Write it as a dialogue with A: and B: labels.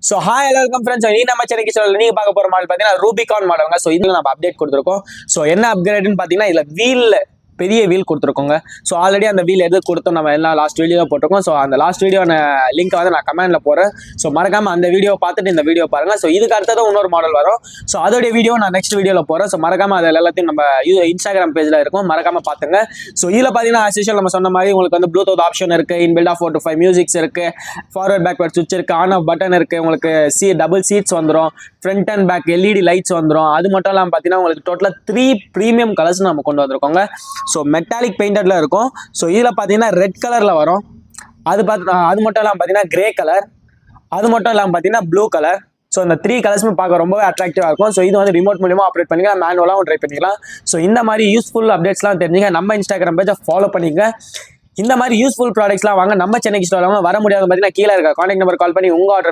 A: So hi எல்லாருக்கும் friends, நீ நம்ம சென்னைக்கு சொல்ல நீங்க பார்க்க போற மாடல் பார்த்தீங்கன்னா ரூபிகான் மாடலுங்க. ஸோ இதுல நம்ம அப்டேட் கொடுத்துருக்கோம். ஸோ என்ன அப்கிரேட்னு பார்த்தீங்கன்னா இதுல வீல் பெரிய வீல் கொடுத்துருக்கோங்க. ஸோ ஆல்ரெடி அந்த வீல் எது கொடுத்தோம் நம்ம எல்லாம் லாஸ்ட் வீடியோ போட்டிருக்கோம். ஸோ அந்த லாஸ்ட் வீடியோ லிங்க் வந்து நான் கமெண்ட்ல போறேன். ஸோ மறக்காம அந்த வீடியோ பார்த்துட்டு இந்த வீடியோ பாருங்க. ஸோ இதுக்கு அடுத்ததான் இன்னொரு மாடல் வரும். ஸோ அதோடைய வீடியோ நான் நெக்ஸ்ட் வீடியோல போறேன். ஸோ மறக்காம அதில் எல்லாத்தையும் நம்ம இன்ஸ்டாகிராம் பேஜ்ல இருக்கும், மறக்காம பாத்துங்க. ஸோ இதுல பாத்தீங்கன்னா ஆஸ் யூஷுவல் நம்ம சொன்ன மாதிரி உங்களுக்கு வந்து ப்ளூடூத் ஆப்ஷன் இருக்கு, இன்பில்டா 4 to 5 மியூசிக்ஸ் இருக்கு, ஃபார்வர்ட் பேக்வர்ட் சுவிட்ச் இருக்கு, ஆன் ஆஃப் பட்டன் இருக்கு, உங்களுக்கு டபுள் சீட்ஸ் வந்துடும், front and back LED lights வந்துடும். அது மட்டும் இல்லாமல் பார்த்தீங்கன்னா உங்களுக்கு டோட்டலாக 3 ப்ரீமியம் கலர்ஸ் நம்ம கொண்டு வந்திருக்கோங்க. ஸோ மெட்டாலிக் பெயிண்டட்ல இருக்கும். ஸோ இதில் பார்த்தீங்கன்னா ரெட் கலர்ல வரும். அது மட்டும் இல்லாமல் பார்த்தீங்கன்னா கிரே கலர், அது மட்டும் இல்லாமல் பார்த்தீங்கன்னா ப்ளூ கலர். ஸோ இந்த 3 கலர்ஸுமே பார்க்க ரொம்பவே அட்ராக்டிவாக இருக்கும். ஸோ இது வந்து ரிமோட் மூலியமா ஆப்ரேட் பண்ணிக்கலாம், மேனுவலாகவும் ட்ரை பண்ணிக்கலாம். ஸோ இந்த மாதிரி யூஸ்ஃபுல் அப்டேட்ஸ்லாம் தெரிஞ்சுங்க நம்ம இன்ஸ்டாகிராம் பேஜை ஃபாலோ பண்ணிங்க. இந்த மாதிரி யூஸ்ஃபுல் ப்ராடக்ட்ஸ்லாம் வாங்க நம்ம சென்னைக்கு ஸ்டோர் வர முடியாது பார்த்தீங்கன்னா கீழே இருக்க கான்டாக்ட் நம்பர் கால் பண்ணி உங்க ஆர்டர்